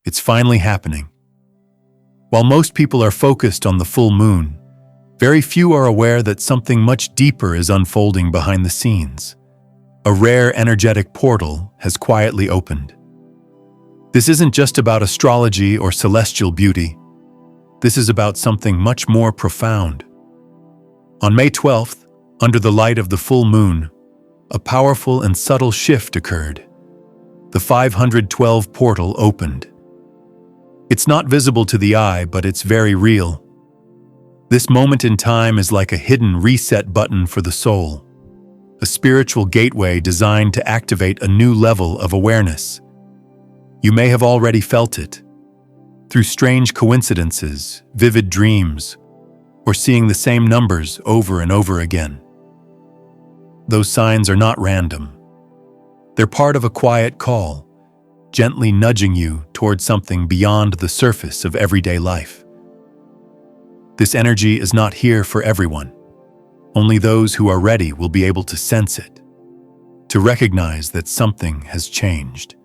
It's finally happening. While most people are focused on the full moon, very few are aware that something much deeper is unfolding behind the scenes. A rare energetic portal has quietly opened. This isn't just about astrology or celestial beauty. This is about something much more profound. On May 12th, under the light of the full moon, a powerful and subtle shift occurred. The 512 portal opened. It's not visible to the eye, but it's very real. This moment in time is like a hidden reset button for the soul, a spiritual gateway designed to activate a new level of awareness. You may have already felt it, through strange coincidences, vivid dreams, or seeing the same numbers over and over again. Those signs are not random. They're part of a quiet call, gently nudging you towards something beyond the surface of everyday life. This energy is not here for everyone. Only those who are ready will be able to sense it, to recognize that something has changed.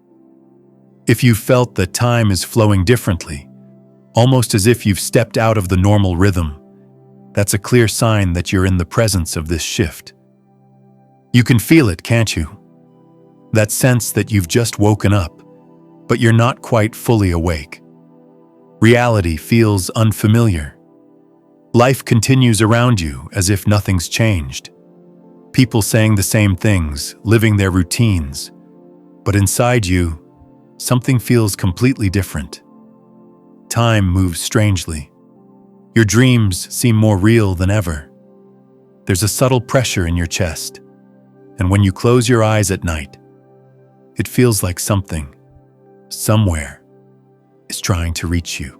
If you've felt that time is flowing differently, almost as if you've stepped out of the normal rhythm, that's a clear sign that you're in the presence of this shift. You can feel it, can't you? That sense that you've just woken up, but you're not quite fully awake. Reality feels unfamiliar. Life continues around you as if nothing's changed. People saying the same things, living their routines. But inside you, something feels completely different. Time moves strangely. Your dreams seem more real than ever. There's a subtle pressure in your chest, and when you close your eyes at night, it feels like something, somewhere, is trying to reach you.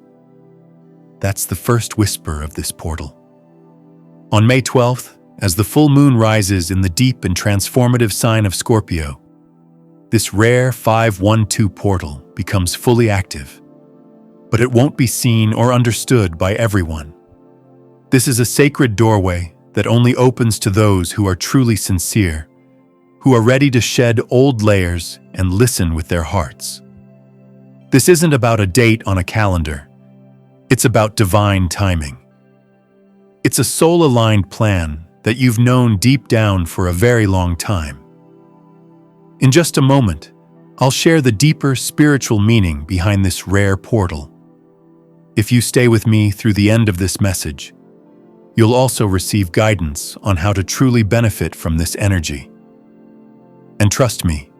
That's the first whisper of this portal. On May 12th, as the full moon rises in the deep and transformative sign of Scorpio, this rare 512 portal becomes fully active. But it won't be seen or understood by everyone. This is a sacred doorway that only opens to those who are truly sincere, who are ready to shed old layers and listen with their hearts. This isn't about a date on a calendar. It's about divine timing. It's a soul-aligned plan that you've known deep down for a very long time. In just a moment, I'll share the deeper spiritual meaning behind this rare portal. If you stay with me through the end of this message, you'll also receive guidance on how to truly benefit from this energy. And trust me,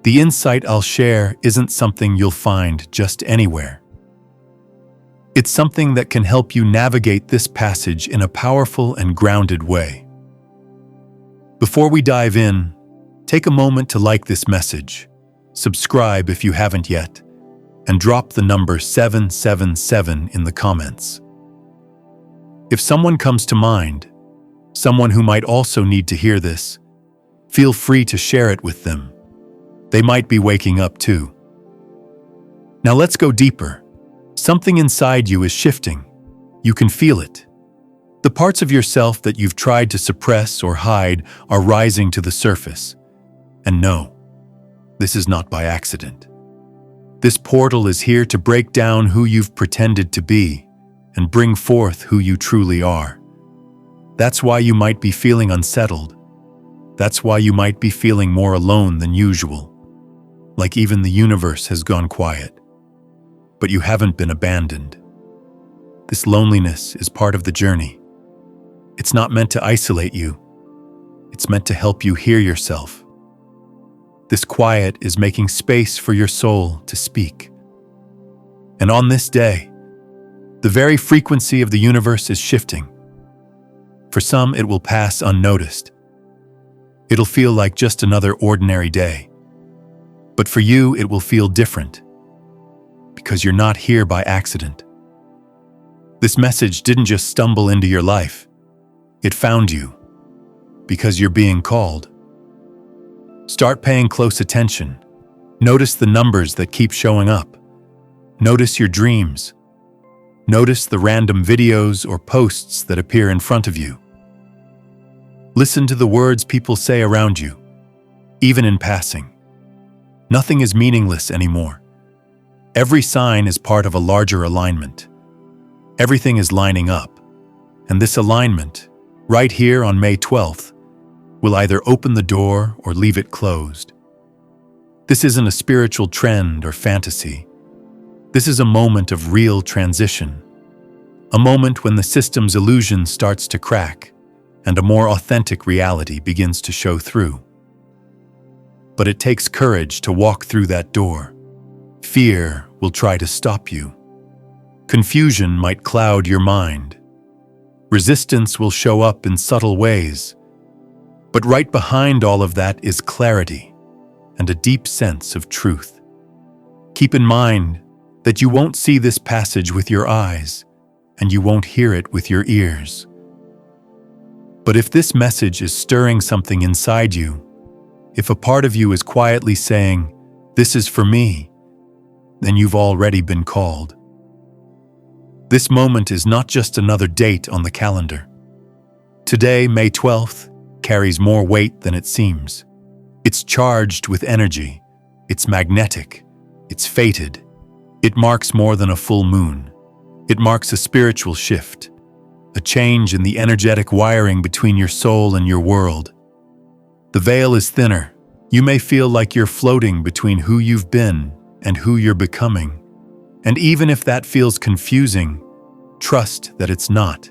the insight I'll share isn't something you'll find just anywhere. It's something that can help you navigate this passage in a powerful and grounded way. Before we dive in, take a moment to like this message, subscribe if you haven't yet, and drop the number 777 in the comments. If someone comes to mind, someone who might also need to hear this, feel free to share it with them. They might be waking up too. Now let's go deeper. Something inside you is shifting. You can feel it. The parts of yourself that you've tried to suppress or hide are rising to the surface. And no, this is not by accident. This portal is here to break down who you've pretended to be and bring forth who you truly are. That's why you might be feeling unsettled. That's why you might be feeling more alone than usual, like even the universe has gone quiet. But you haven't been abandoned. This loneliness is part of the journey. It's not meant to isolate you. It's meant to help you hear yourself. This quiet is making space for your soul to speak. And on this day, the very frequency of the universe is shifting. For some, it will pass unnoticed. It'll feel like just another ordinary day. But for you, it will feel different, because you're not here by accident. This message didn't just stumble into your life. It found you, because you're being called. Start paying close attention. Notice the numbers that keep showing up. Notice your dreams. Notice the random videos or posts that appear in front of you. Listen to the words people say around you, even in passing. Nothing is meaningless anymore. Every sign is part of a larger alignment. Everything is lining up, and this alignment, right here on May 12th, will either open the door or leave it closed. This isn't a spiritual trend or fantasy. This is a moment of real transition, a moment when the system's illusion starts to crack and a more authentic reality begins to show through. But it takes courage to walk through that door. Fear will try to stop you. Confusion might cloud your mind. Resistance will show up in subtle ways. But right behind all of that is clarity and a deep sense of truth. Keep in mind that you won't see this passage with your eyes, and you won't hear it with your ears. But if this message is stirring something inside you, if a part of you is quietly saying, "This is for me," then you've already been called. This moment is not just another date on the calendar. Today, May 12th, carries more weight than it seems. It's charged with energy. It's magnetic. It's fated. It marks more than a full moon. It marks a spiritual shift, a change in the energetic wiring between your soul and your world. The veil is thinner. You may feel like you're floating between who you've been and who you're becoming. And even if that feels confusing, trust that it's not.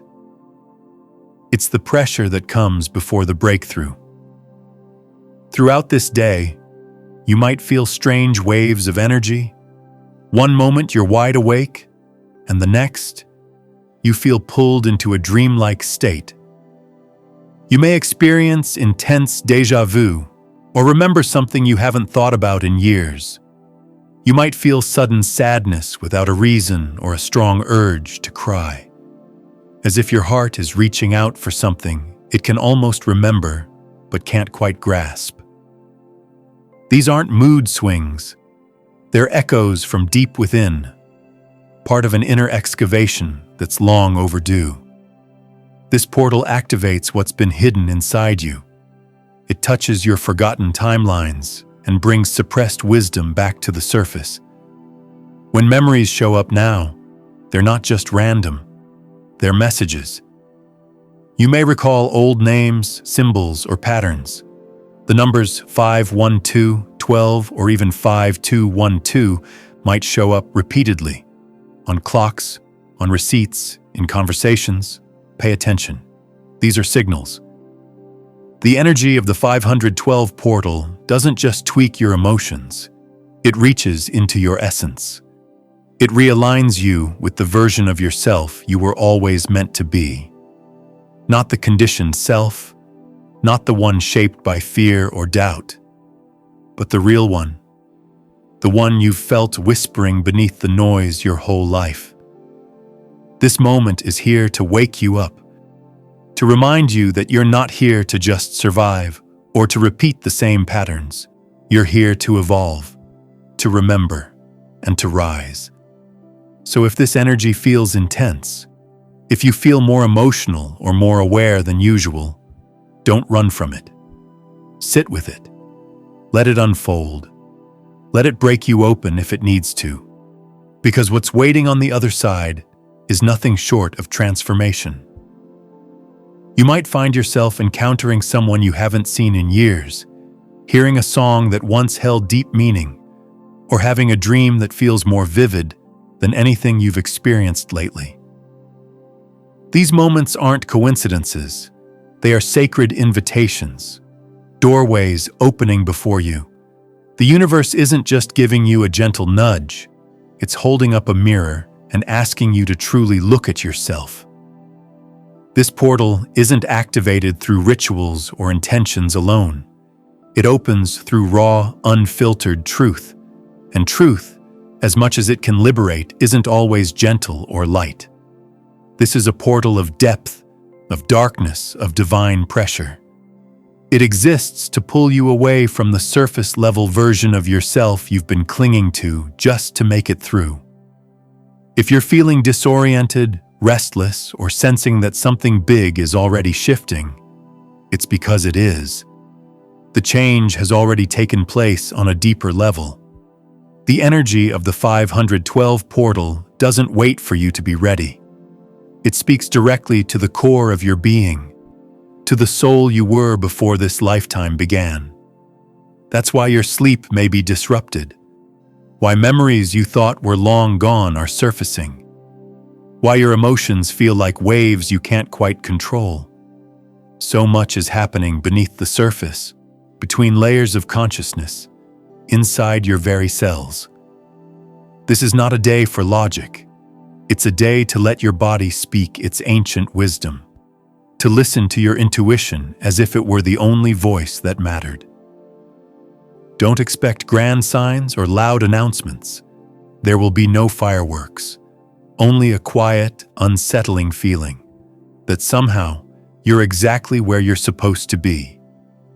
It's the pressure that comes before the breakthrough. Throughout this day, you might feel strange waves of energy. One moment you're wide awake, and the next, you feel pulled into a dreamlike state. You may experience intense déjà vu, or remember something you haven't thought about in years. You might feel sudden sadness without a reason or a strong urge to cry. As if your heart is reaching out for something it can almost remember, but can't quite grasp. These aren't mood swings. They're echoes from deep within, part of an inner excavation that's long overdue. This portal activates what's been hidden inside you. It touches your forgotten timelines and brings suppressed wisdom back to the surface. When memories show up now, they're not just random. They're messages. You may recall old names, symbols, or patterns. The numbers 512, 12, or even 5212 might show up repeatedly on clocks, on receipts, in conversations. Pay attention. These are signals. The energy of the 512 portal doesn't just tweak your emotions. It reaches into your essence. It realigns you with the version of yourself you were always meant to be. Not the conditioned self, not the one shaped by fear or doubt, but the real one. The one you've felt whispering beneath the noise your whole life. This moment is here to wake you up, to remind you that you're not here to just survive or to repeat the same patterns. You're here to evolve, to remember, and to rise. So if this energy feels intense, if you feel more emotional or more aware than usual, don't run from it. Sit with it. Let it unfold. Let it break you open if it needs to. Because what's waiting on the other side is nothing short of transformation. You might find yourself encountering someone you haven't seen in years, hearing a song that once held deep meaning, or having a dream that feels more vivid than anything you've experienced lately. These moments aren't coincidences. They are sacred invitations, doorways opening before you. The universe isn't just giving you a gentle nudge. It's holding up a mirror and asking you to truly look at yourself. This portal isn't activated through rituals or intentions alone. It opens through raw, unfiltered truth. And truth, as much as it can liberate, isn't always gentle or light. This is a portal of depth, of darkness, of divine pressure. It exists to pull you away from the surface-level version of yourself you've been clinging to just to make it through. If you're feeling disoriented, restless, or sensing that something big is already shifting, it's because it is. The change has already taken place on a deeper level. The energy of the 512 portal doesn't wait for you to be ready. It speaks directly to the core of your being, to the soul you were before this lifetime began. That's why your sleep may be disrupted, why memories you thought were long gone are surfacing, why your emotions feel like waves you can't quite control. So much is happening beneath the surface, between layers of consciousness, inside your very cells. This is not a day for logic. It's a day to let your body speak its ancient wisdom, to listen to your intuition as if it were the only voice that mattered. Don't expect grand signs or loud announcements. There will be no fireworks, only a quiet, unsettling feeling that somehow you're exactly where you're supposed to be,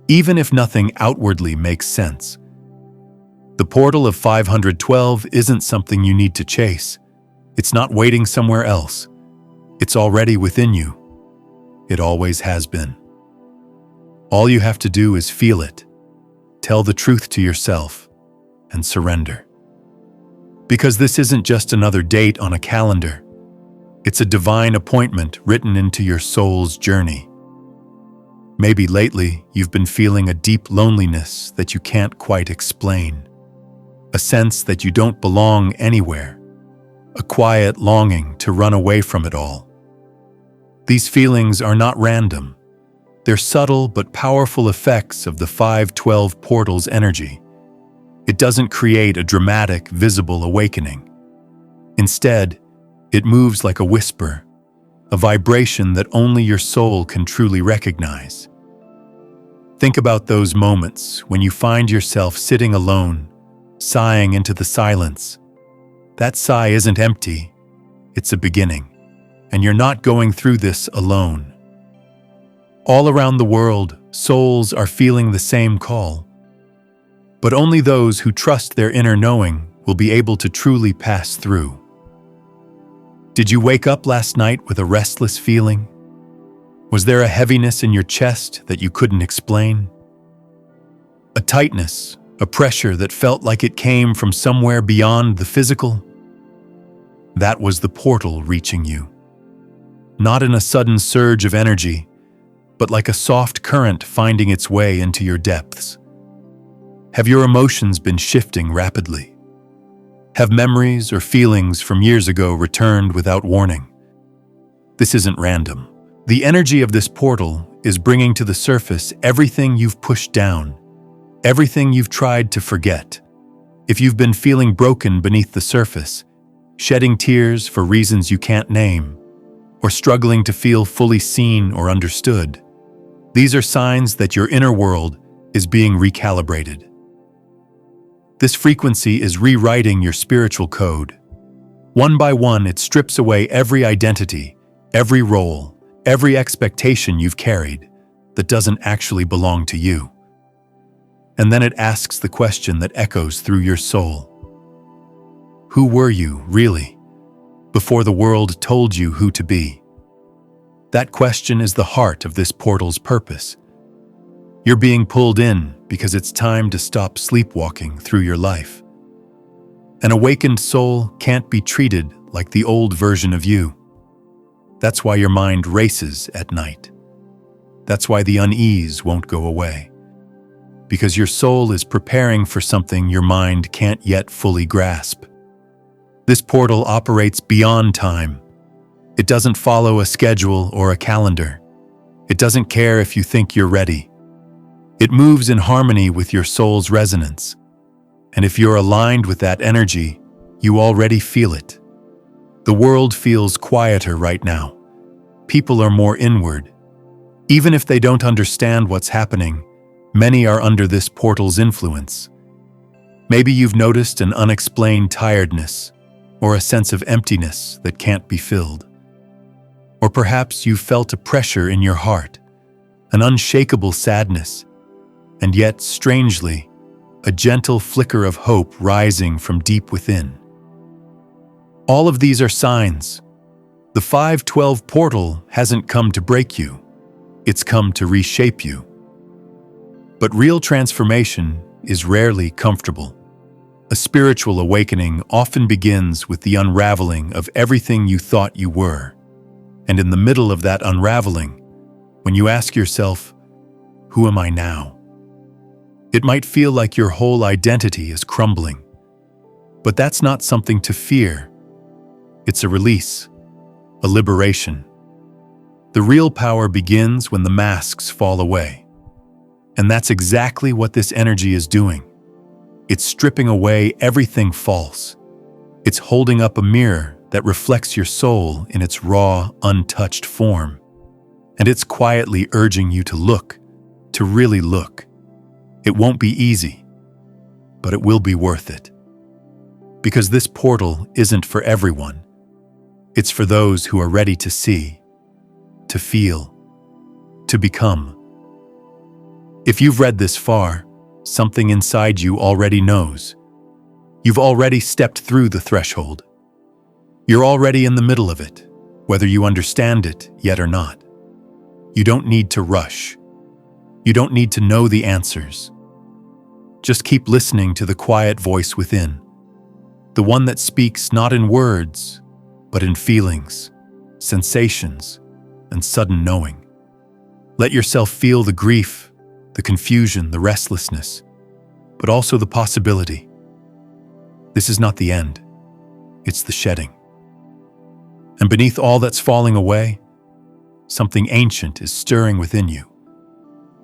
even if nothing outwardly makes sense. The portal of 512 isn't something you need to chase. It's not waiting somewhere else. It's already within you. It always has been. All you have to do is feel it, tell the truth to yourself, and surrender. Because this isn't just another date on a calendar. It's a divine appointment written into your soul's journey. Maybe lately you've been feeling a deep loneliness that you can't quite explain, a sense that you don't belong anywhere, a quiet longing to run away from it all. These feelings are not random. They're subtle but powerful effects of the 512 portal's energy. It doesn't create a dramatic, visible awakening. Instead, it moves like a whisper, a vibration that only your soul can truly recognize. Think about those moments when you find yourself sitting alone, sighing into the silence. That sigh isn't empty, it's a beginning, and you're not going through this alone. All around the world, souls are feeling the same call. But only those who trust their inner knowing will be able to truly pass through. Did you wake up last night with a restless feeling? Was there a heaviness in your chest that you couldn't explain? A tightness, a pressure that felt like it came from somewhere beyond the physical? That was the portal reaching you. Not in a sudden surge of energy, but like a soft current finding its way into your depths. Have your emotions been shifting rapidly? Have memories or feelings from years ago returned without warning? This isn't random. The energy of this portal is bringing to the surface everything you've pushed down, everything you've tried to forget. If you've been feeling broken beneath the surface, shedding tears for reasons you can't name, or struggling to feel fully seen or understood, these are signs that your inner world is being recalibrated. This frequency is rewriting your spiritual code. One by one, it strips away every identity, every role, every expectation you've carried that doesn't actually belong to you. And then it asks the question that echoes through your soul. Who were you, really, before the world told you who to be? That question is the heart of this portal's purpose. You're being pulled in because it's time to stop sleepwalking through your life. An awakened soul can't be treated like the old version of you. That's why your mind races at night. That's why the unease won't go away. Because your soul is preparing for something your mind can't yet fully grasp. This portal operates beyond time. It doesn't follow a schedule or a calendar. It doesn't care if you think you're ready. It moves in harmony with your soul's resonance. And if you're aligned with that energy, you already feel it. The world feels quieter right now. People are more inward. Even if they don't understand what's happening, many are under this portal's influence. Maybe you've noticed an unexplained tiredness or a sense of emptiness that can't be filled. Or perhaps you've felt a pressure in your heart, an unshakable sadness, and yet, strangely, a gentle flicker of hope rising from deep within. All of these are signs. The 512 portal hasn't come to break you. It's come to reshape you. But real transformation is rarely comfortable. A spiritual awakening often begins with the unraveling of everything you thought you were. And in the middle of that unraveling, when you ask yourself, "Who am I now?" It might feel like your whole identity is crumbling. But that's not something to fear. It's a release, a liberation. The real power begins when the masks fall away. And that's exactly what this energy is doing. It's stripping away everything false. It's holding up a mirror that reflects your soul in its raw, untouched form. And it's quietly urging you to look, to really look. It won't be easy, but it will be worth it. Because this portal isn't for everyone. It's for those who are ready to see, to feel, to become. If you've read this far, something inside you already knows. You've already stepped through the threshold. You're already in the middle of it, whether you understand it yet or not. You don't need to rush. You don't need to know the answers. Just keep listening to the quiet voice within, the one that speaks not in words, but in feelings, sensations, and sudden knowing. Let yourself feel the grief, the confusion, the restlessness, but also the possibility. This is not the end. It's the shedding. And beneath all that's falling away, something ancient is stirring within you.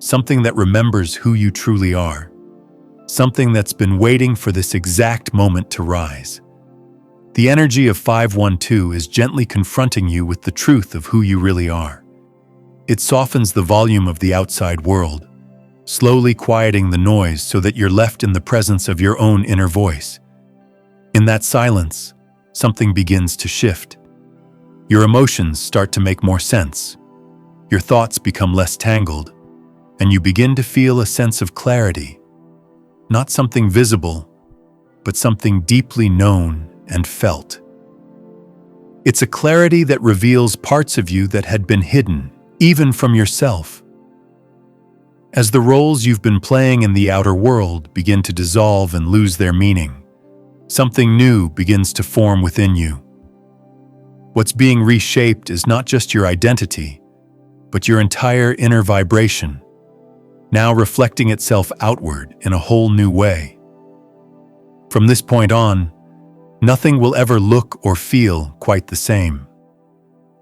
Something that remembers who you truly are. Something that's been waiting for this exact moment to rise. The energy of 512 is gently confronting you with the truth of who you really are. It softens the volume of the outside world, slowly quieting the noise so that you're left in the presence of your own inner voice. In that silence, something begins to shift. Your emotions start to make more sense. Your thoughts become less tangled, and you begin to feel a sense of clarity. Not something visible, but something deeply known and felt. It's a clarity that reveals parts of you that had been hidden, even from yourself. As the roles you've been playing in the outer world begin to dissolve and lose their meaning, something new begins to form within you. What's being reshaped is not just your identity, but your entire inner vibration, now reflecting itself outward in a whole new way. From this point on, nothing will ever look or feel quite the same.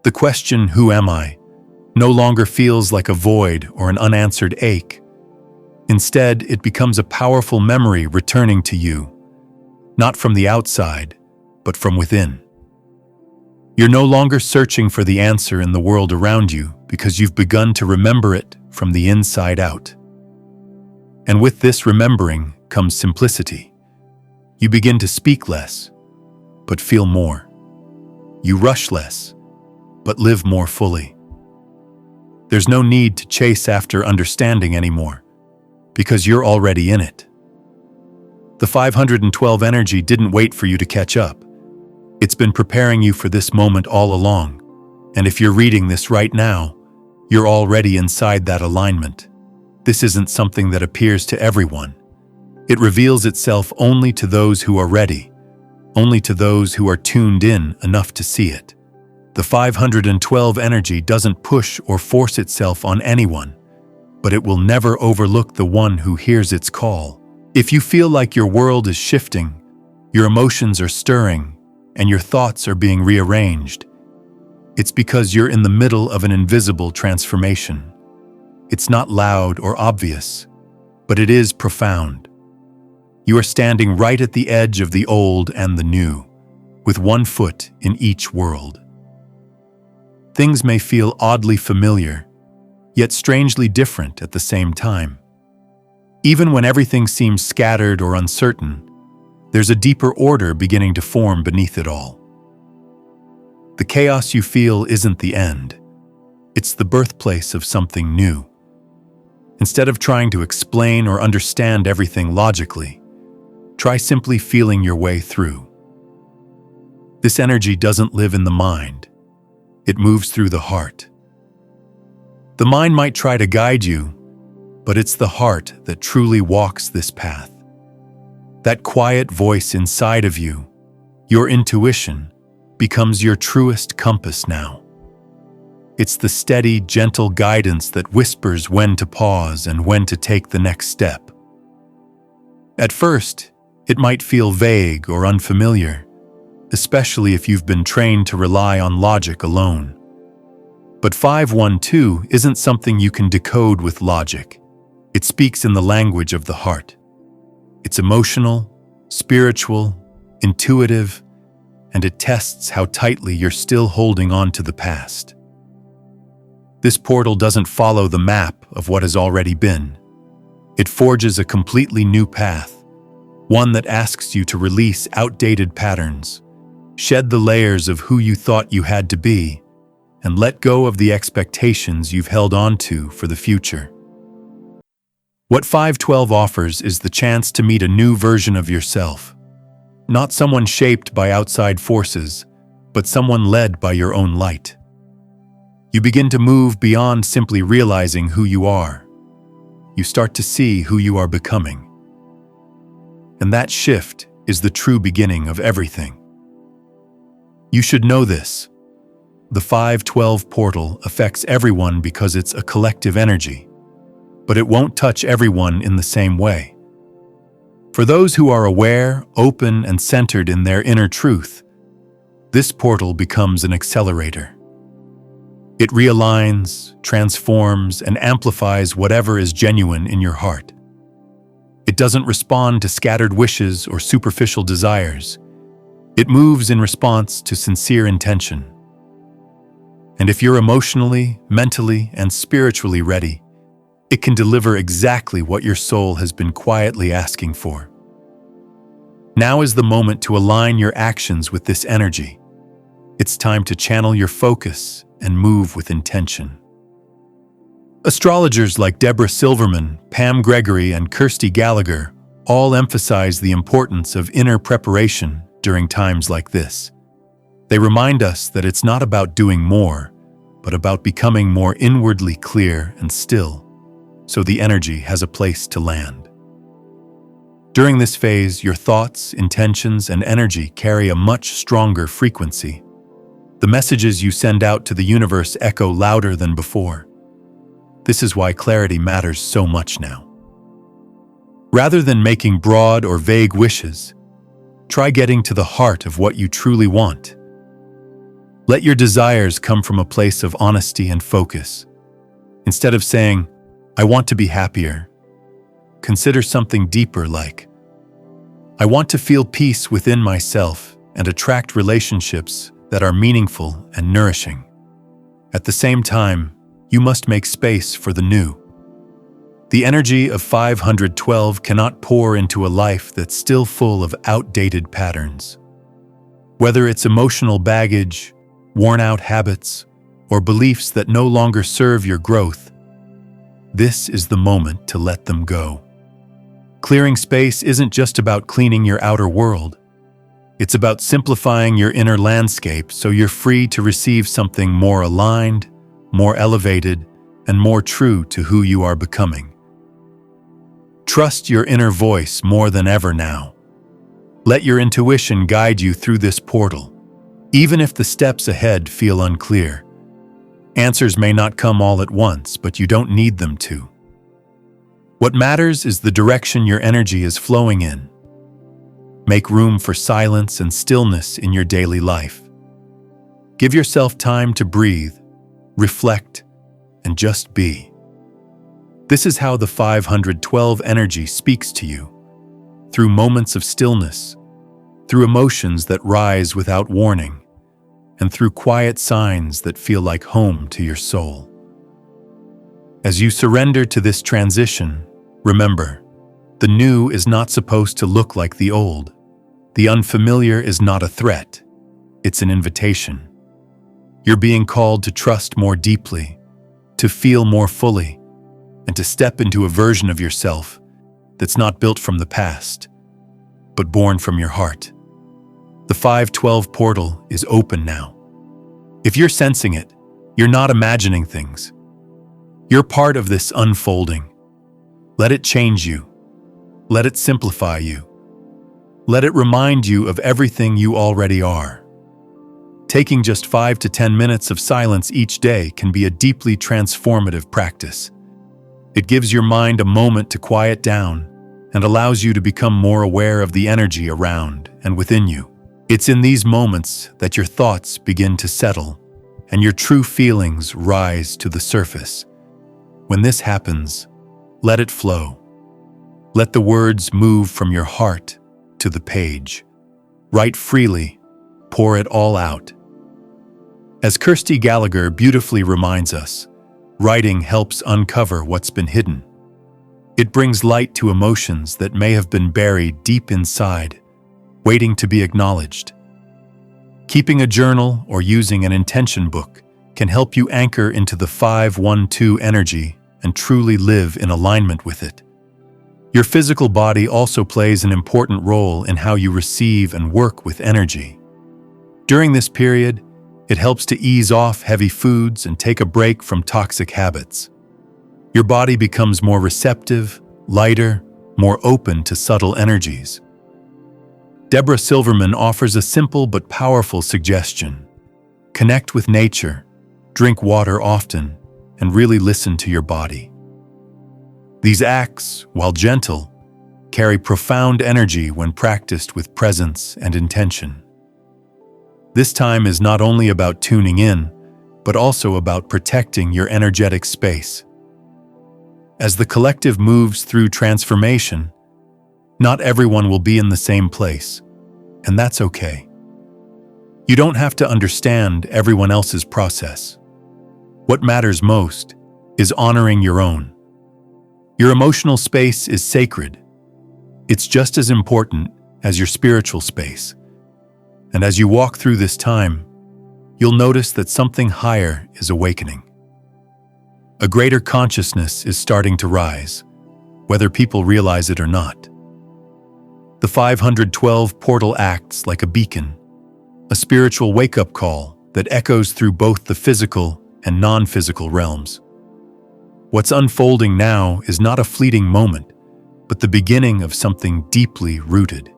The question, "Who am I?" no longer feels like a void or an unanswered ache. Instead, it becomes a powerful memory returning to you, not from the outside, but from within. You're no longer searching for the answer in the world around you because you've begun to remember it from the inside out. And with this remembering comes simplicity. You begin to speak less, but feel more. You rush less, but live more fully. There's no need to chase after understanding anymore, because you're already in it. The 512 energy didn't wait for you to catch up. It's been preparing you for this moment all along, and if you're reading this right now, you're already inside that alignment. This isn't something that appears to everyone. It reveals itself only to those who are ready, only to those who are tuned in enough to see it. The 512 energy doesn't push or force itself on anyone, but it will never overlook the one who hears its call. If you feel like your world is shifting, your emotions are stirring, and your thoughts are being rearranged, it's because you're in the middle of an invisible transformation. It's not loud or obvious, but it is profound. You are standing right at the edge of the old and the new, with one foot in each world. Things may feel oddly familiar, yet strangely different at the same time. Even when everything seems scattered or uncertain, there's a deeper order beginning to form beneath it all. The chaos you feel isn't the end. It's the birthplace of something new. Instead of trying to explain or understand everything logically, try simply feeling your way through. This energy doesn't live in the mind. It moves through the heart. The mind might try to guide you, but it's the heart that truly walks this path. That quiet voice inside of you, your intuition, becomes your truest compass now. It's the steady, gentle guidance that whispers when to pause and when to take the next step. At first, it might feel vague or unfamiliar, especially if you've been trained to rely on logic alone. But 512 isn't something you can decode with logic. It speaks in the language of the heart. It's emotional, spiritual, intuitive, and it tests how tightly you're still holding on to the past. This portal doesn't follow the map of what has already been. It forges a completely new path, one that asks you to release outdated patterns, shed the layers of who you thought you had to be, and let go of the expectations you've held on to for the future. What 512 offers is the chance to meet a new version of yourself, not someone shaped by outside forces, but someone led by your own light. You begin to move beyond simply realizing who you are. You start to see who you are becoming. And that shift is the true beginning of everything. You should know this. The 512 portal affects everyone because it's a collective energy, but it won't touch everyone in the same way. For those who are aware, open, and centered in their inner truth, this portal becomes an accelerator. It realigns, transforms, and amplifies whatever is genuine in your heart. It doesn't respond to scattered wishes or superficial desires. It moves in response to sincere intention. And if you're emotionally, mentally, and spiritually ready, it can deliver exactly what your soul has been quietly asking for. Now is the moment to align your actions with this energy. It's time to channel your focus and move with intention. Astrologers like Deborah Silverman, Pam Gregory, and Kirsty Gallagher all emphasize the importance of inner preparation during times like this. They remind us that it's not about doing more, but about becoming more inwardly clear and still, so the energy has a place to land. During this phase, your thoughts, intentions, and energy carry a much stronger frequency. The messages you send out to the universe echo louder than before. This is why clarity matters so much now. Rather than making broad or vague wishes, try getting to the heart of what you truly want. Let your desires come from a place of honesty and focus. Instead of saying, "I want to be happier," consider something deeper like, "I want to feel peace within myself and attract relationships that are meaningful and nourishing." At the same time, you must make space for the new. The energy of 512 cannot pour into a life that's still full of outdated patterns. Whether it's emotional baggage, worn-out habits, or beliefs that no longer serve your growth, this is the moment to let them go. Clearing space isn't just about cleaning your outer world. It's about simplifying your inner landscape so you're free to receive something more aligned, more elevated, and more true to who you are becoming. Trust your inner voice more than ever now. Let your intuition guide you through this portal, even if the steps ahead feel unclear. Answers may not come all at once, but you don't need them to. What matters is the direction your energy is flowing in. Make room for silence and stillness in your daily life. Give yourself time to breathe, reflect, and just be. This is how the 512 energy speaks to you, through moments of stillness, through emotions that rise without warning, and through quiet signs that feel like home to your soul. As you surrender to this transition, remember, the new is not supposed to look like the old. The unfamiliar is not a threat, it's an invitation. You're being called to trust more deeply, to feel more fully, and to step into a version of yourself that's not built from the past, but born from your heart. The 512 portal is open now. If you're sensing it, you're not imagining things. You're part of this unfolding. Let it change you. Let it simplify you. Let it remind you of everything you already are. Taking just 5 to 10 minutes of silence each day can be a deeply transformative practice. It gives your mind a moment to quiet down and allows you to become more aware of the energy around and within you. It's in these moments that your thoughts begin to settle and your true feelings rise to the surface. When this happens, let it flow. Let the words move from your heart to the page. Write freely, pour it all out. As Kirsty Gallagher beautifully reminds us, writing helps uncover what's been hidden. It brings light to emotions that may have been buried deep inside, waiting to be acknowledged. Keeping a journal or using an intention book can help you anchor into the 512 energy and truly live in alignment with it. Your physical body also plays an important role in how you receive and work with energy. During this period, it helps to ease off heavy foods and take a break from toxic habits. Your body becomes more receptive, lighter, more open to subtle energies. Deborah Silverman offers a simple but powerful suggestion. Connect with nature, drink water often, and really listen to your body. These acts, while gentle, carry profound energy when practiced with presence and intention. This time is not only about tuning in, but also about protecting your energetic space. As the collective moves through transformation, not everyone will be in the same place, and that's okay. You don't have to understand everyone else's process. What matters most is honoring your own. Your emotional space is sacred. It's just as important as your spiritual space. And as you walk through this time, you'll notice that something higher is awakening. A greater consciousness is starting to rise, whether people realize it or not. The 512 portal acts like a beacon, a spiritual wake-up call that echoes through both the physical and non-physical realms. What's unfolding now is not a fleeting moment, but the beginning of something deeply rooted.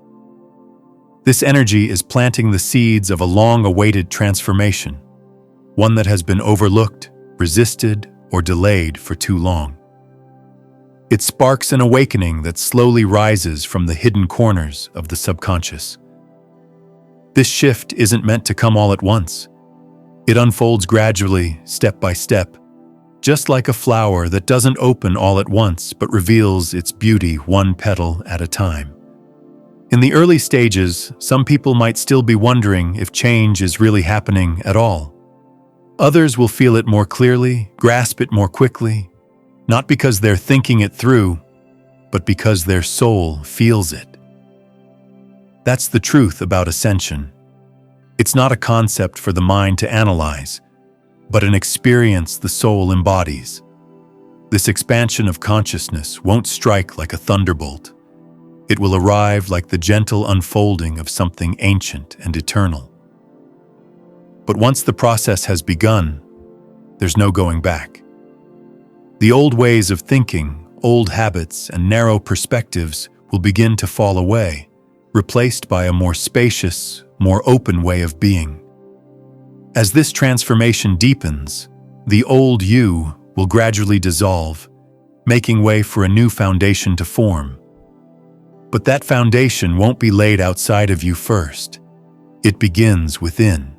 This energy is planting the seeds of a long-awaited transformation, one that has been overlooked, resisted, or delayed for too long. It sparks an awakening that slowly rises from the hidden corners of the subconscious. This shift isn't meant to come all at once. It unfolds gradually, step by step, just like a flower that doesn't open all at once but reveals its beauty one petal at a time. In the early stages, some people might still be wondering if change is really happening at all. Others will feel it more clearly, grasp it more quickly, not because they're thinking it through, but because their soul feels it. That's the truth about ascension. It's not a concept for the mind to analyze, but an experience the soul embodies. This expansion of consciousness won't strike like a thunderbolt. It will arrive like the gentle unfolding of something ancient and eternal. But once the process has begun, there's no going back. The old ways of thinking, old habits, and narrow perspectives will begin to fall away, replaced by a more spacious, more open way of being. As this transformation deepens, the old you will gradually dissolve, making way for a new foundation to form. But that foundation won't be laid outside of you first. It begins within.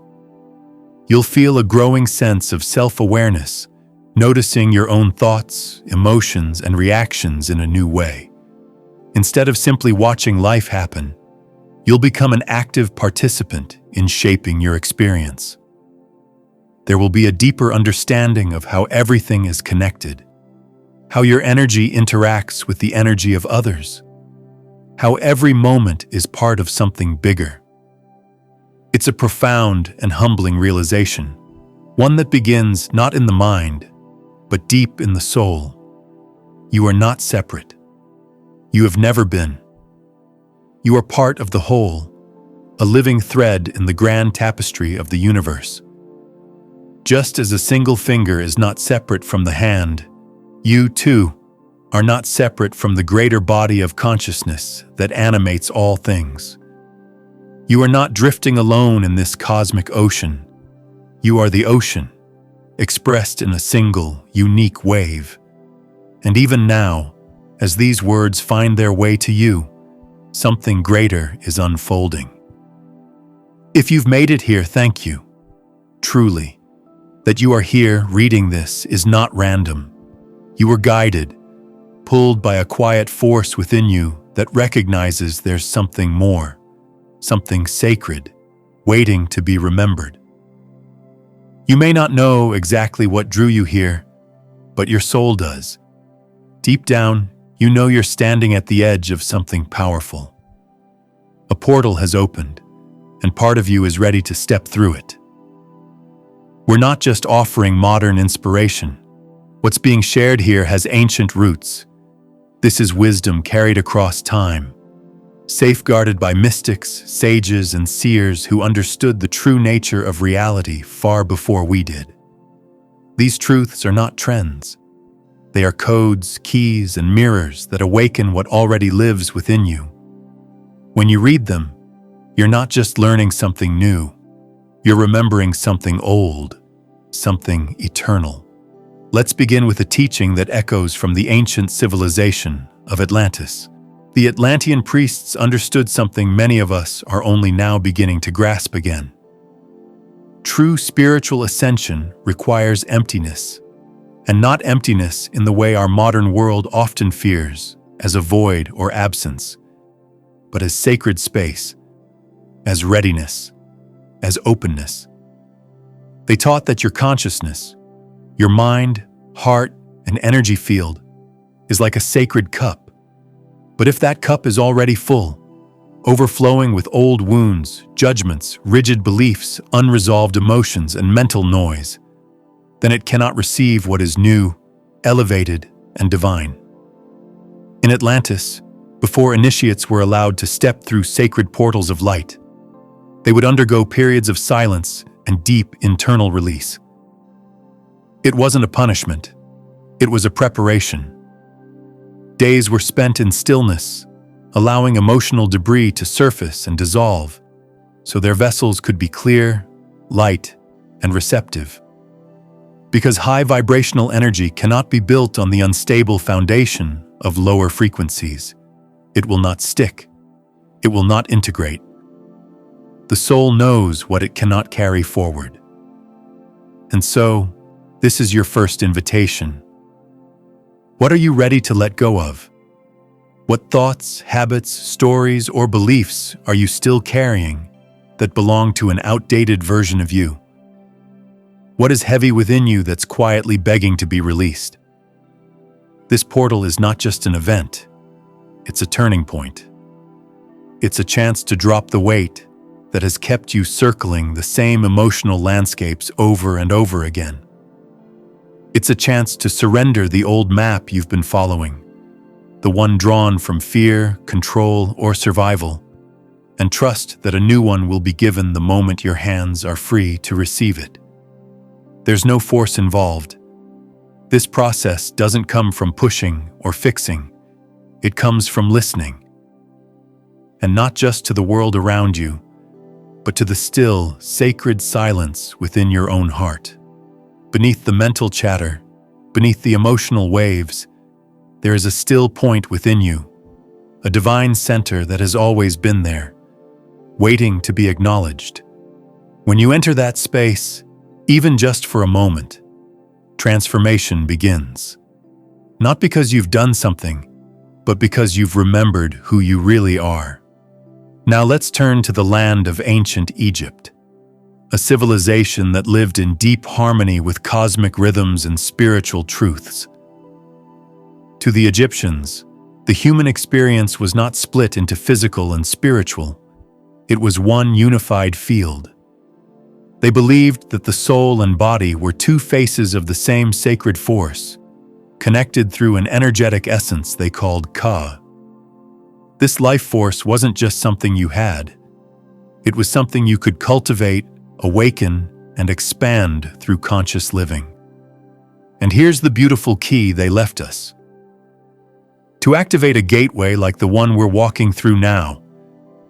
You'll feel a growing sense of self-awareness, noticing your own thoughts, emotions, and reactions in a new way. Instead of simply watching life happen, you'll become an active participant in shaping your experience. There will be a deeper understanding of how everything is connected, how your energy interacts with the energy of others, how every moment is part of something bigger. It's a profound and humbling realization, one that begins not in the mind, but deep in the soul. You are not separate. You have never been. You are part of the whole, a living thread in the grand tapestry of the universe. Just as a single finger is not separate from the hand, you, too, are not separate from the greater body of consciousness that animates all things. You are not drifting alone in this cosmic ocean. You are the ocean, expressed in a single, unique wave. And even now, as these words find their way to you, something greater is unfolding. If you've made it here, thank you. Truly, that you are here reading this is not random. You were guided, pulled by a quiet force within you that recognizes there's something more, something sacred, waiting to be remembered. You may not know exactly what drew you here, but your soul does. Deep down, you know you're standing at the edge of something powerful. A portal has opened, and part of you is ready to step through it. We're not just offering modern inspiration. What's being shared here has ancient roots. This is wisdom carried across time, safeguarded by mystics, sages, and seers who understood the true nature of reality far before we did. These truths are not trends. They are codes, keys, and mirrors that awaken what already lives within you. When you read them, you're not just learning something new. You're remembering something old, something eternal. Let's begin with a teaching that echoes from the ancient civilization of Atlantis. The Atlantean priests understood something many of us are only now beginning to grasp again. True spiritual ascension requires emptiness, and not emptiness in the way our modern world often fears, as a void or absence, but as sacred space, as readiness, as openness. They taught that your consciousness, your mind, heart, and energy field is like a sacred cup. But if that cup is already full, overflowing with old wounds, judgments, rigid beliefs, unresolved emotions, and mental noise, then it cannot receive what is new, elevated, and divine. In Atlantis, before initiates were allowed to step through sacred portals of light, they would undergo periods of silence and deep internal release. It wasn't a punishment. It was a preparation. Days were spent in stillness, allowing emotional debris to surface and dissolve, so their vessels could be clear, light, and receptive. Because high vibrational energy cannot be built on the unstable foundation of lower frequencies. It will not stick. It will not integrate. The soul knows what it cannot carry forward. And so, this is your first invitation. What are you ready to let go of? What thoughts, habits, stories, or beliefs are you still carrying that belong to an outdated version of you? What is heavy within you that's quietly begging to be released? This portal is not just an event. It's a turning point. It's a chance to drop the weight that has kept you circling the same emotional landscapes over and over again. It's a chance to surrender the old map you've been following, the one drawn from fear, control, or survival, and trust that a new one will be given the moment your hands are free to receive it. There's no force involved. This process doesn't come from pushing or fixing. It comes from listening. And not just to the world around you, but to the still, sacred silence within your own heart. Beneath the mental chatter, beneath the emotional waves, there is a still point within you, a divine center that has always been there, waiting to be acknowledged. When you enter that space, even just for a moment, transformation begins. Not because you've done something, but because you've remembered who you really are. Now let's turn to the land of ancient Egypt, a civilization that lived in deep harmony with cosmic rhythms and spiritual truths. To the Egyptians, the human experience was not split into physical and spiritual. It was one unified field. They believed that the soul and body were two faces of the same sacred force, connected through an energetic essence they called Ka. This life force wasn't just something you had. It was something you could cultivate, awaken, and expand through conscious living. And here's the beautiful key they left us. To activate a gateway like the one we're walking through now,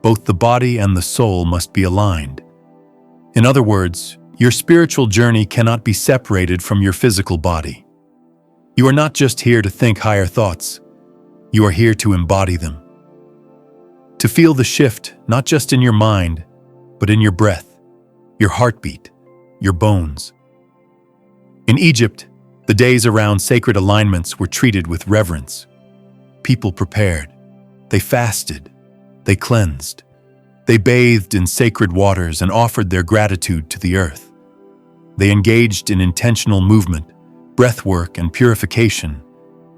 Both the body and the soul must be aligned. In other words, your spiritual journey cannot be separated from your physical body. You are not just here to think higher thoughts. You are here to embody them. To feel the shift, not just in your mind, but in your breath, your heartbeat, your bones. In Egypt, the days around sacred alignments were treated with reverence. People prepared. They fasted. They cleansed. They bathed in sacred waters and offered their gratitude to the earth. They engaged in intentional movement, breathwork, and purification,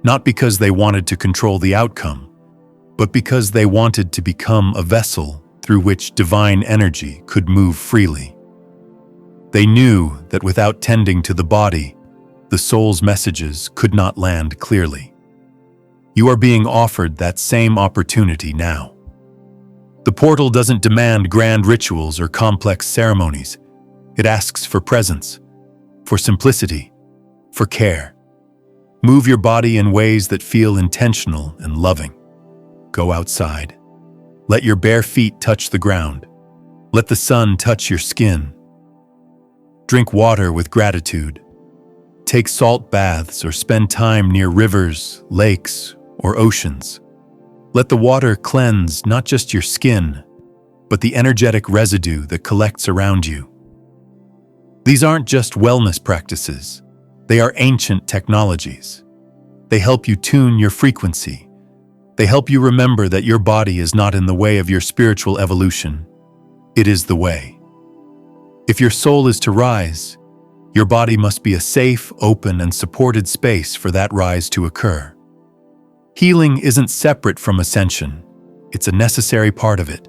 not because they wanted to control the outcome, but because they wanted to become a vessel through which divine energy could move freely. They knew that without tending to the body, the soul's messages could not land clearly. You are being offered that same opportunity now. The portal doesn't demand grand rituals or complex ceremonies. It asks for presence, for simplicity, for care. Move your body in ways that feel intentional and loving. Go outside. Let your bare feet touch the ground. Let the sun touch your skin. Drink water with gratitude. Take salt baths or spend time near rivers, lakes, or oceans. Let the water cleanse not just your skin, but the energetic residue that collects around you. These aren't just wellness practices. They are ancient technologies. They help you tune your frequency. They help you remember that your body is not in the way of your spiritual evolution. It is the way. If your soul is to rise, your body must be a safe, open, and supported space for that rise to occur. Healing isn't separate from ascension. It's a necessary part of it.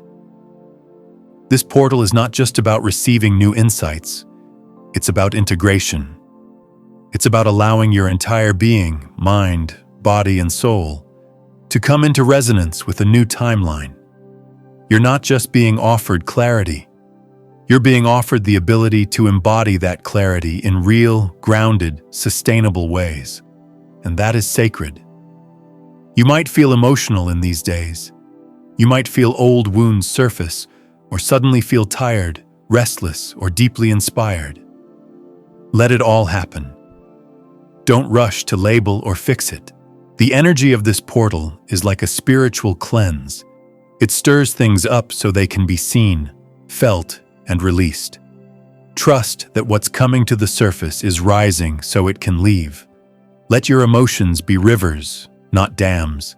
This portal is not just about receiving new insights. It's about integration. It's about allowing your entire being, mind, body, and soul to come into resonance with a new timeline. You're not just being offered clarity. You're being offered the ability to embody that clarity in real, grounded, sustainable ways. And that is sacred. You might feel emotional in these days. You might feel old wounds surface, or suddenly feel tired, restless, or deeply inspired. Let it all happen. Don't rush to label or fix it. The energy of this portal is like a spiritual cleanse. It stirs things up so they can be seen, felt, and released. Trust that what's coming to the surface is rising so it can leave. Let your emotions be rivers, not dams.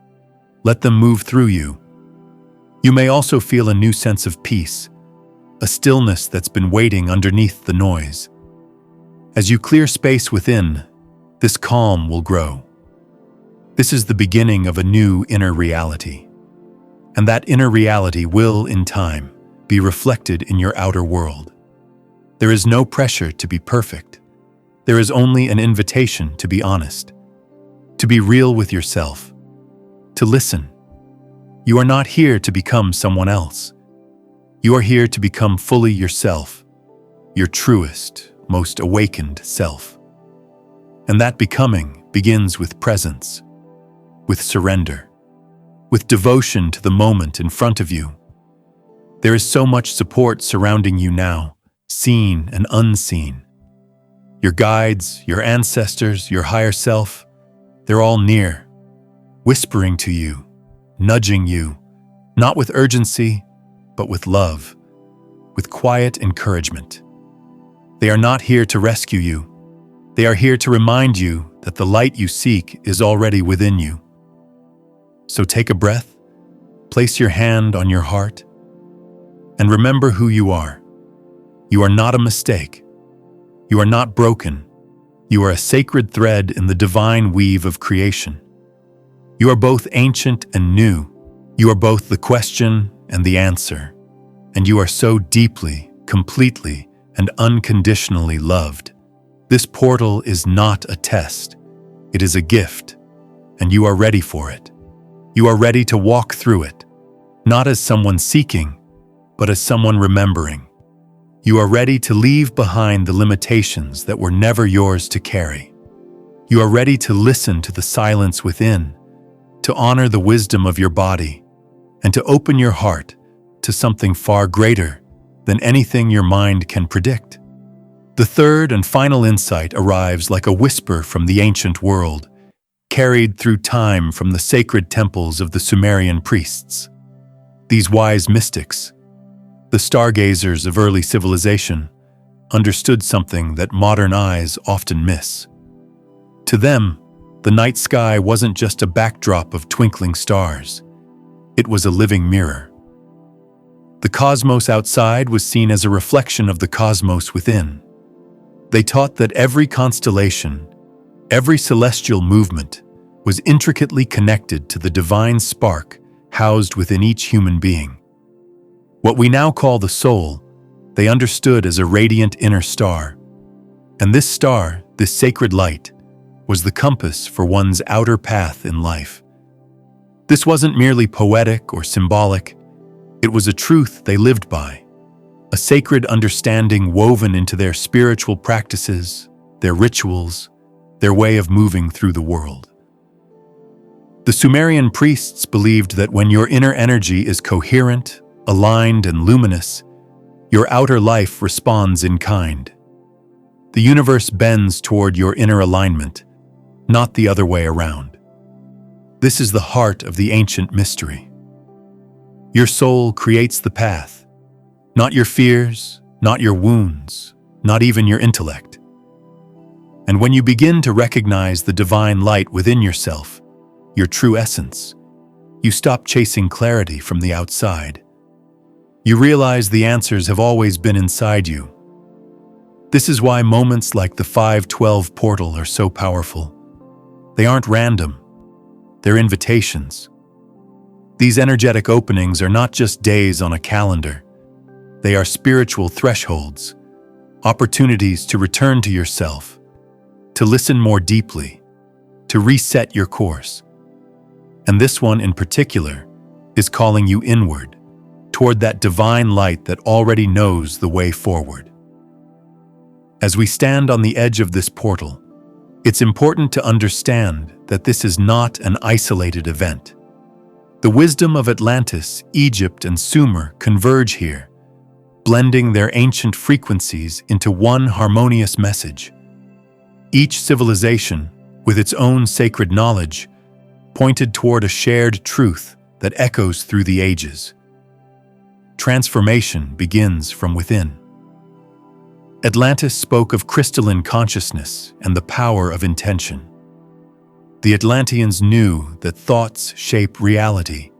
Let them move through you. You may also feel a new sense of peace, a stillness that's been waiting underneath the noise. As you clear space within, this calm will grow. This is the beginning of a new inner reality. And that inner reality will, in time, be reflected in your outer world. There is no pressure to be perfect. There is only an invitation to be honest, to be real with yourself, to listen. You are not here to become someone else. You are here to become fully yourself, your truest, most awakened self. And that becoming begins with presence, with surrender, with devotion to the moment in front of you. There is so much support surrounding you now, seen and unseen. Your guides, your ancestors, your higher self, they're all near, whispering to you, nudging you, not with urgency, but with love, with quiet encouragement. They are not here to rescue you. They are here to remind you that the light you seek is already within you. So take a breath, place your hand on your heart, and remember who you are. You are not a mistake. You are not broken. You are a sacred thread in the divine weave of creation. You are both ancient and new. You are both the question and the answer. And you are so deeply, completely, and unconditionally loved. This portal is not a test. It is a gift, and you are ready for it. You are ready to walk through it, not as someone seeking, but as someone remembering. You are ready to leave behind the limitations that were never yours to carry. You are ready to listen to the silence within, to honor the wisdom of your body, and to open your heart to something far greater than anything your mind can predict. The third and final insight arrives like a whisper from the ancient world, carried through time from the sacred temples of the Sumerian priests. These wise mystics, the stargazers of early civilization, understood something that modern eyes often miss. To them, the night sky wasn't just a backdrop of twinkling stars. It was a living mirror. The cosmos outside was seen as a reflection of the cosmos within. They taught that every constellation, every celestial movement, was intricately connected to the divine spark housed within each human being. What we now call the soul, they understood as a radiant inner star. And this star, this sacred light, was the compass for one's outer path in life. This wasn't merely poetic or symbolic. It was a truth they lived by, a sacred understanding woven into their spiritual practices, their rituals, their way of moving through the world. The Sumerian priests believed that when your inner energy is coherent, aligned, and luminous, your outer life responds in kind. The universe bends toward your inner alignment, not the other way around. This is the heart of the ancient mystery. Your soul creates the path, not your fears, not your wounds, not even your intellect. And when you begin to recognize the divine light within yourself, your true essence, you stop chasing clarity from the outside. You realize the answers have always been inside you. This is why moments like the 512 portal are so powerful. They aren't random. They're invitations. These energetic openings are not just days on a calendar. They are spiritual thresholds, opportunities to return to yourself, to listen more deeply, to reset your course. And this one in particular is calling you inward, toward that divine light that already knows the way forward. As we stand on the edge of this portal, it's important to understand that this is not an isolated event. The wisdom of Atlantis, Egypt, and Sumer converge here, blending their ancient frequencies into one harmonious message. Each civilization, with its own sacred knowledge, pointed toward a shared truth that echoes through the ages. Transformation begins from within. Atlantis spoke of crystalline consciousness and the power of intention. The Atlanteans knew that thoughts shape reality,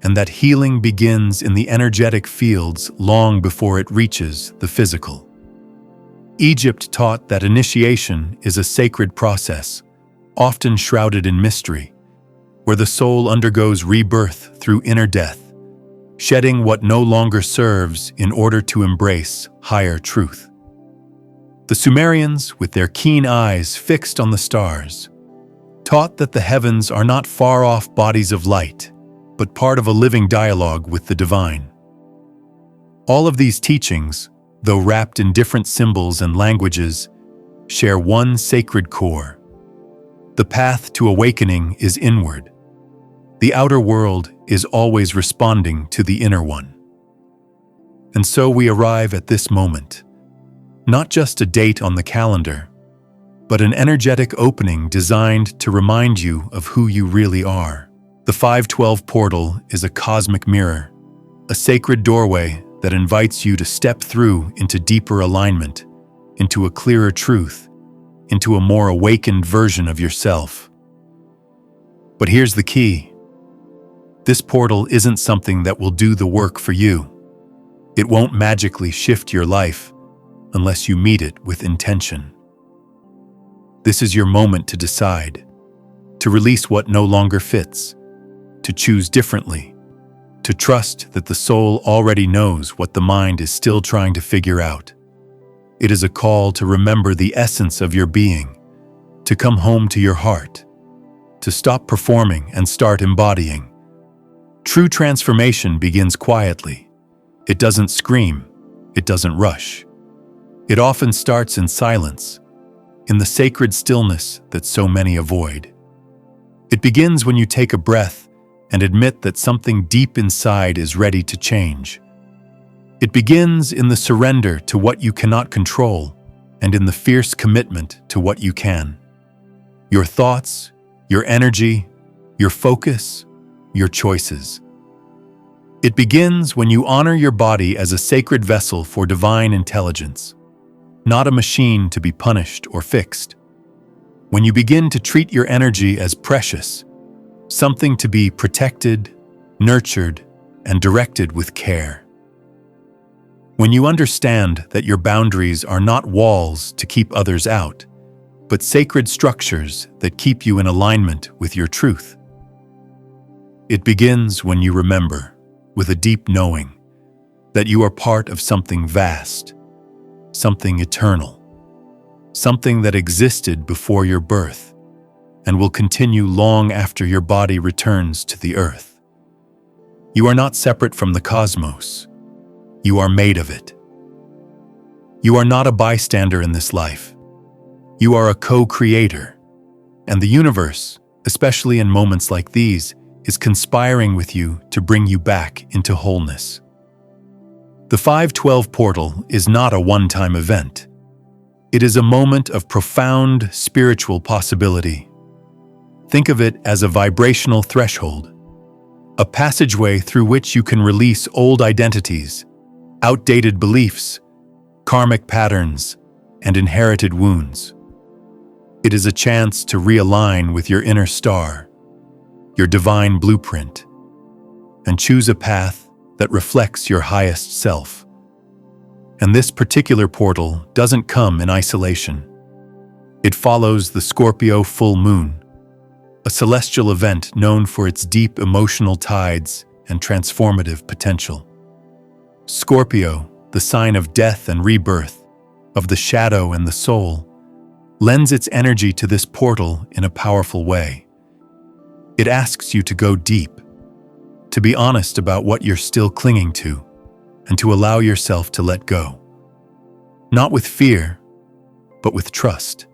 and that healing begins in the energetic fields long before it reaches the physical. Egypt taught that initiation is a sacred process, often shrouded in mystery, where the soul undergoes rebirth through inner death, shedding what no longer serves in order to embrace higher truth. The Sumerians, with their keen eyes fixed on the stars, taught that the heavens are not far-off bodies of light, but part of a living dialogue with the divine. All of these teachings, though wrapped in different symbols and languages, share one sacred core. The path to awakening is inward. The outer world is always responding to the inner one. And so we arrive at this moment, not just a date on the calendar, but an energetic opening designed to remind you of who you really are. The 512 portal is a cosmic mirror, a sacred doorway that invites you to step through into deeper alignment, into a clearer truth, into a more awakened version of yourself. But here's the key. This portal isn't something that will do the work for you. It won't magically shift your life unless you meet it with intention. This is your moment to decide, to release what no longer fits, to choose differently, to trust that the soul already knows what the mind is still trying to figure out. It is a call to remember the essence of your being, to come home to your heart, to stop performing and start embodying. True transformation begins quietly. It doesn't scream. It doesn't rush. It often starts in silence, in the sacred stillness that so many avoid. It begins when you take a breath and admit that something deep inside is ready to change. It begins in the surrender to what you cannot control and in the fierce commitment to what you can. Your thoughts, your energy, your focus, your choices. It begins when you honor your body as a sacred vessel for divine intelligence, not a machine to be punished or fixed. When you begin to treat your energy as precious, something to be protected, nurtured, and directed with care. When you understand that your boundaries are not walls to keep others out, but sacred structures that keep you in alignment with your truth. It begins when you remember, with a deep knowing, that you are part of something vast, something eternal, something that existed before your birth and will continue long after your body returns to the earth. You are not separate from the cosmos. You are made of it. You are not a bystander in this life. You are a co-creator, and the universe, especially in moments like these, is conspiring with you to bring you back into wholeness. The 512 portal is not a one-time event. It is a moment of profound spiritual possibility. Think of it as a vibrational threshold, a passageway through which you can release old identities, outdated beliefs, karmic patterns, and inherited wounds. It is a chance to realign with your inner star, your divine blueprint, and choose a path that reflects your highest self. And this particular portal doesn't come in isolation. It follows the Scorpio full moon, a celestial event known for its deep emotional tides and transformative potential. Scorpio, the sign of death and rebirth, of the shadow and the soul, lends its energy to this portal in a powerful way. It asks you to go deep, to be honest about what you're still clinging to, and to allow yourself to let go. Not with fear, but with trust.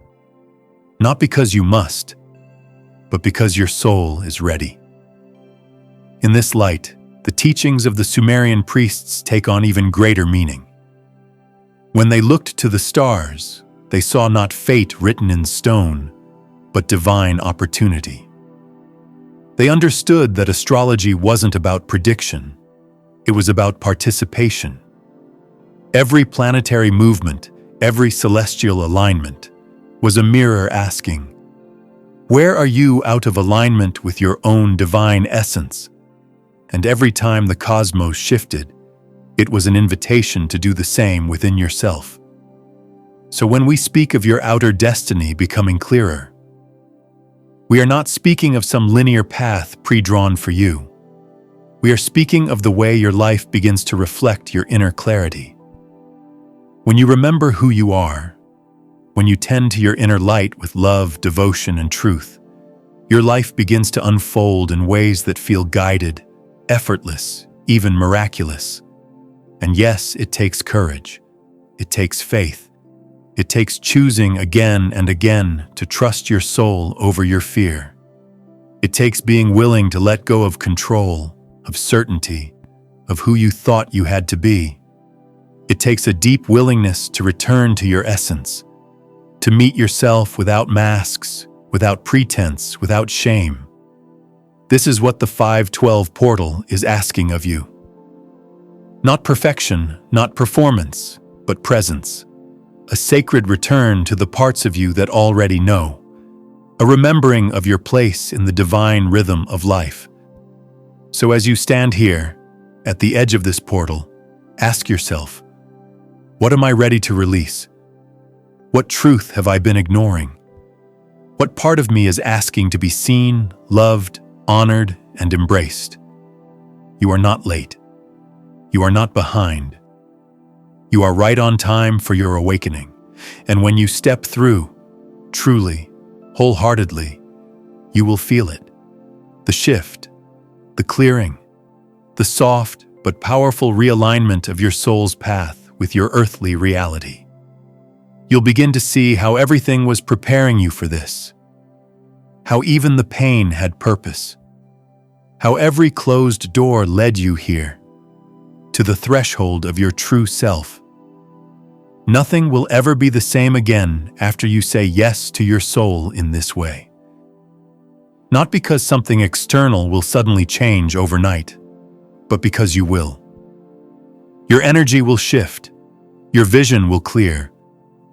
Not because you must, but because your soul is ready. In this light, the teachings of the Sumerian priests take on even greater meaning. When they looked to the stars, they saw not fate written in stone, but divine opportunity. They understood that astrology wasn't about prediction, it was about participation. Every planetary movement, every celestial alignment, was a mirror asking, where are you out of alignment with your own divine essence? And every time the cosmos shifted, it was an invitation to do the same within yourself. So when we speak of your outer destiny becoming clearer, we are not speaking of some linear path pre-drawn for you. We are speaking of the way your life begins to reflect your inner clarity. When you remember who you are, when you tend to your inner light with love, devotion, and truth, your life begins to unfold in ways that feel guided, effortless, even miraculous. And yes, it takes courage. It takes faith. It takes choosing again and again to trust your soul over your fear. It takes being willing to let go of control, of certainty, of who you thought you had to be. It takes a deep willingness to return to your essence, to meet yourself without masks, without pretense, without shame. This is what the 512 portal is asking of you. Not perfection, not performance, but presence. A sacred return to the parts of you that already know. A remembering of your place in the divine rhythm of life. So as you stand here, at the edge of this portal, ask yourself, what am I ready to release? What truth have I been ignoring? What part of me is asking to be seen, loved, honored, and embraced? You are not late. You are not behind. You are right on time for your awakening. And when you step through, truly, wholeheartedly, you will feel it. The shift, the clearing, the soft but powerful realignment of your soul's path with your earthly reality. You'll begin to see how everything was preparing you for this. How even the pain had purpose. How every closed door led you here. to the threshold of your true self. Nothing will ever be the same again after you say yes to your soul in this way. Not because something external will suddenly change overnight, but because you will. Your energy will shift, your vision will clear,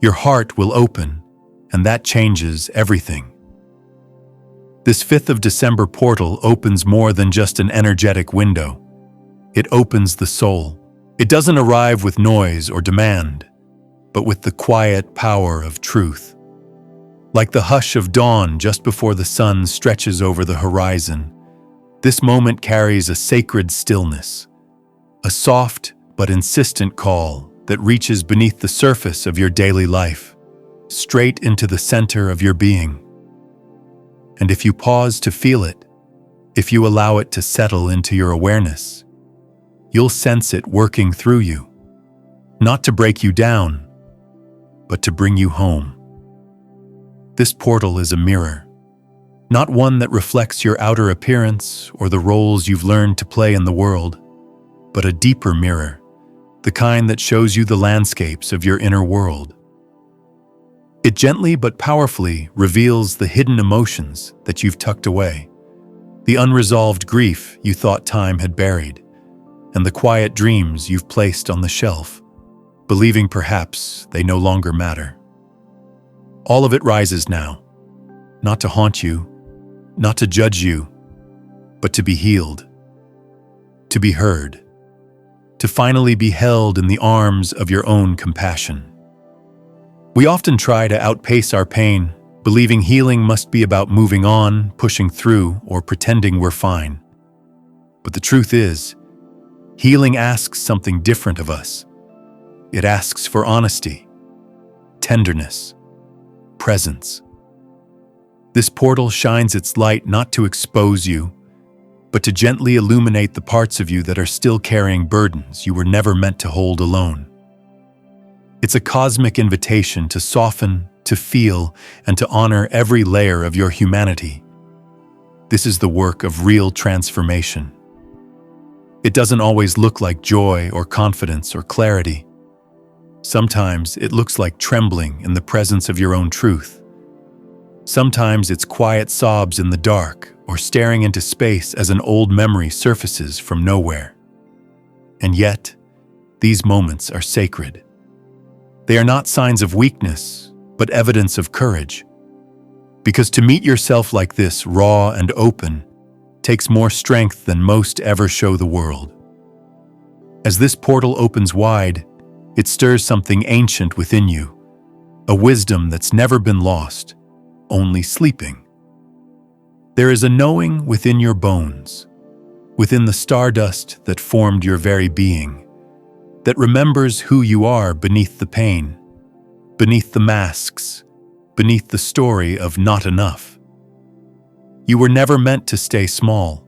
your heart will open, and that changes everything. This 5th of December portal opens more than just an energetic window. It opens the soul. It doesn't arrive with noise or demand, but with the quiet power of truth. Like the hush of dawn just before the sun stretches over the horizon, this moment carries a sacred stillness, a soft but insistent call that reaches beneath the surface of your daily life, straight into the center of your being. And if you pause to feel it, if you allow it to settle into your awareness, you'll sense it working through you, not to break you down, but to bring you home. This portal is a mirror, not one that reflects your outer appearance or the roles you've learned to play in the world, but a deeper mirror, the kind that shows you the landscapes of your inner world. It gently but powerfully reveals the hidden emotions that you've tucked away, the unresolved grief you thought time had buried, and the quiet dreams you've placed on the shelf, believing perhaps they no longer matter. All of it rises now, not to haunt you, not to judge you, but to be healed, to be heard, to finally be held in the arms of your own compassion. We often try to outpace our pain, believing healing must be about moving on, pushing through, or pretending we're fine. But the truth is, healing asks something different of us. It asks for honesty, tenderness, presence. This portal shines its light not to expose you, but to gently illuminate the parts of you that are still carrying burdens you were never meant to hold alone. It's a cosmic invitation to soften, to feel, and to honor every layer of your humanity. This is the work of real transformation. It doesn't always look like joy or confidence or clarity. Sometimes it looks like trembling in the presence of your own truth. Sometimes it's quiet sobs in the dark or staring into space as an old memory surfaces from nowhere. And yet, these moments are sacred. They are not signs of weakness, but evidence of courage. Because to meet yourself like this, raw and open, takes more strength than most ever show the world. As this portal opens wide, it stirs something ancient within you, a wisdom that's never been lost, only sleeping. There is a knowing within your bones, within the stardust that formed your very being, that remembers who you are beneath the pain, beneath the masks, beneath the story of not enough. You were never meant to stay small.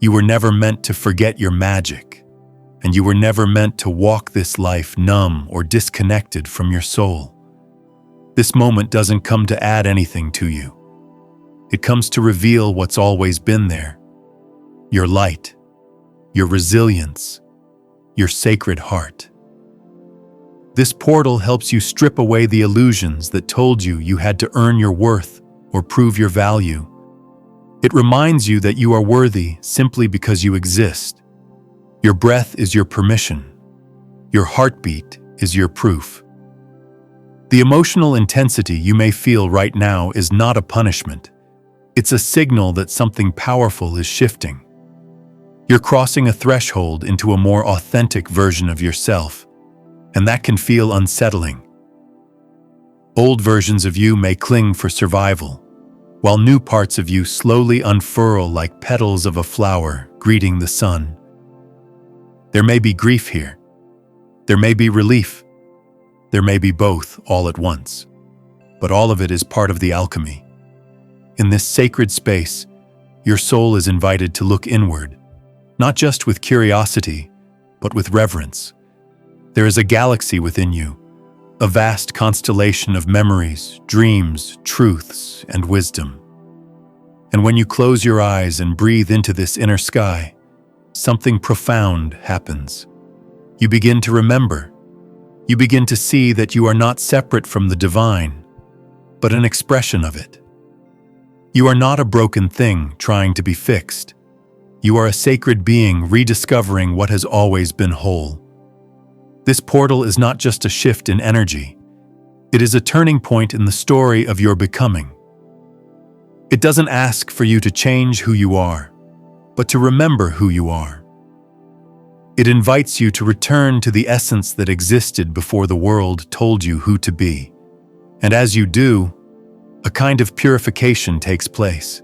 You were never meant to forget your magic, and you were never meant to walk this life numb or disconnected from your soul. This moment doesn't come to add anything to you. It comes to reveal what's always been there: your light, your resilience, your sacred heart. This portal helps you strip away the illusions that told you you had to earn your worth or prove your value. It reminds you that you are worthy simply because you exist. Your breath is your permission. Your heartbeat is your proof. The emotional intensity you may feel right now is not a punishment. It's a signal that something powerful is shifting. You're crossing a threshold into a more authentic version of yourself, and that can feel unsettling. Old versions of you may cling for survival, while new parts of you slowly unfurl like petals of a flower greeting the sun. There may be grief here. There may be relief. There may be both all at once. But all of it is part of the alchemy. In this sacred space, your soul is invited to look inward, not just with curiosity, but with reverence. There is a galaxy within you, a vast constellation of memories, dreams, truths, and wisdom. And when you close your eyes and breathe into this inner sky, something profound happens. You begin to remember. You begin to see that you are not separate from the divine, but an expression of it. You are not a broken thing trying to be fixed. You are a sacred being rediscovering what has always been whole. This portal is not just a shift in energy. It is a turning point in the story of your becoming. It doesn't ask for you to change who you are, but to remember who you are. It invites you to return to the essence that existed before the world told you who to be. And as you do, a kind of purification takes place.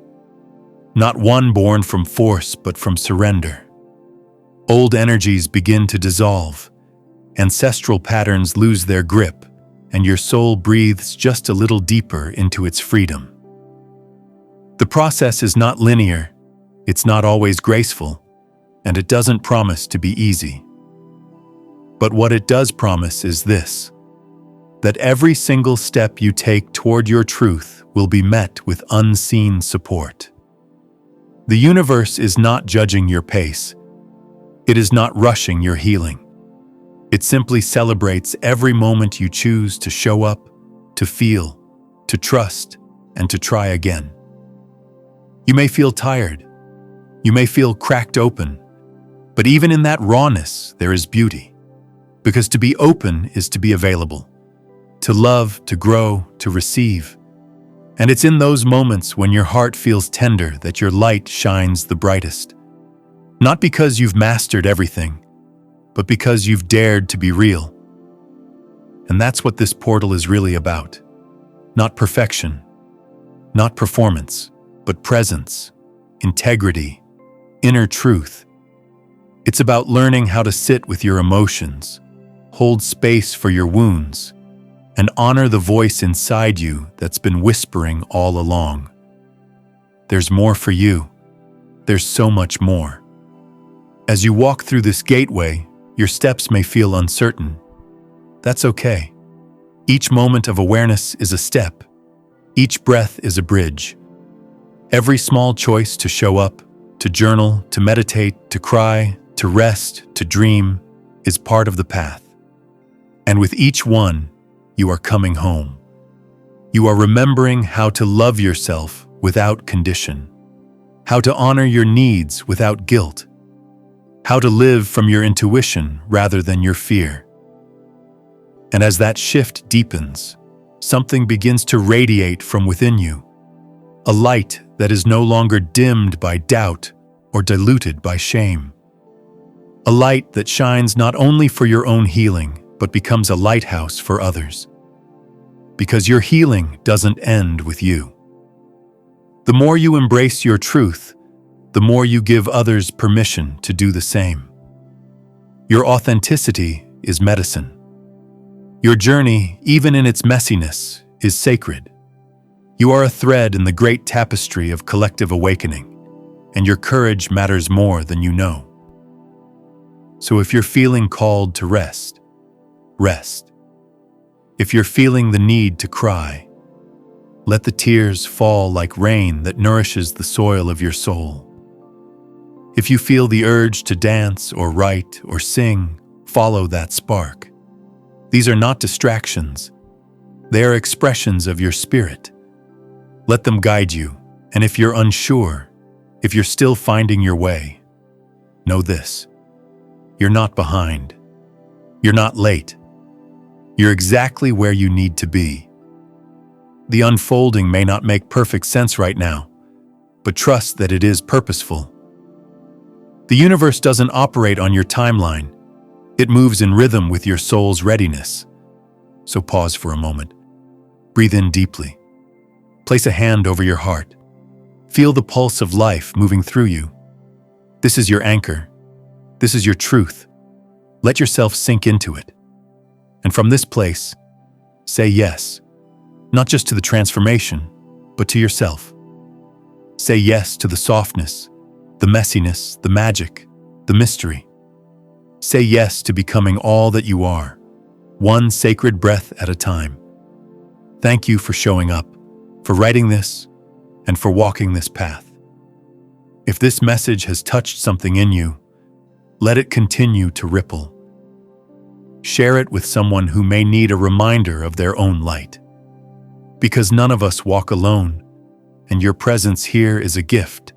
Not one born from force, but from surrender. Old energies begin to dissolve, ancestral patterns lose their grip, and your soul breathes just a little deeper into its freedom. The process is not linear, it's not always graceful, and it doesn't promise to be easy. But what it does promise is this: that every single step you take toward your truth will be met with unseen support. The universe is not judging your pace. It is not rushing your healing. It simply celebrates every moment you choose to show up, to feel, to trust, and to try again. You may feel tired. You may feel cracked open. But even in that rawness, there is beauty. Because to be open is to be available. To love, to grow, to receive. And it's in those moments when your heart feels tender that your light shines the brightest. Not because you've mastered everything, but because you've dared to be real. And that's what this portal is really about. Not perfection, not performance, but presence, integrity, inner truth. It's about learning how to sit with your emotions, hold space for your wounds, and honor the voice inside you that's been whispering all along. There's more for you. There's so much more. As you walk through this gateway, your steps may feel uncertain. That's okay. Each moment of awareness is a step. Each breath is a bridge. Every small choice to show up, to journal, to meditate, to cry, to rest, to dream, is part of the path. And with each one, you are coming home. You are remembering how to love yourself without condition, how to honor your needs without guilt, how to live from your intuition rather than your fear. And as that shift deepens, something begins to radiate from within you, a light that is no longer dimmed by doubt or diluted by shame. A light that shines not only for your own healing, but becomes a lighthouse for others. Because your healing doesn't end with you. The more you embrace your truth, the more you give others permission to do the same. Your authenticity is medicine. Your journey, even in its messiness, is sacred. You are a thread in the great tapestry of collective awakening, and your courage matters more than you know. So if you're feeling called to rest, rest. If you're feeling the need to cry, let the tears fall like rain that nourishes the soil of your soul. If you feel the urge to dance or write or sing, follow that spark. These are not distractions. They are expressions of your spirit. Let them guide you, and if you're unsure, if you're still finding your way, know this: you're not behind. You're not late. You're exactly where you need to be. The unfolding may not make perfect sense right now, but trust that it is purposeful. The universe doesn't operate on your timeline. It moves in rhythm with your soul's readiness. So pause for a moment. Breathe in deeply. Place a hand over your heart. Feel the pulse of life moving through you. This is your anchor. This is your truth. Let yourself sink into it. And from this place, say yes, not just to the transformation, but to yourself. Say yes to the softness, the messiness, the magic, the mystery. Say yes to becoming all that you are, one sacred breath at a time. Thank you for showing up, for writing this, and for walking this path. If this message has touched something in you, let it continue to ripple. Share it with someone who may need a reminder of their own light. Because none of us walk alone, and your presence here is a gift.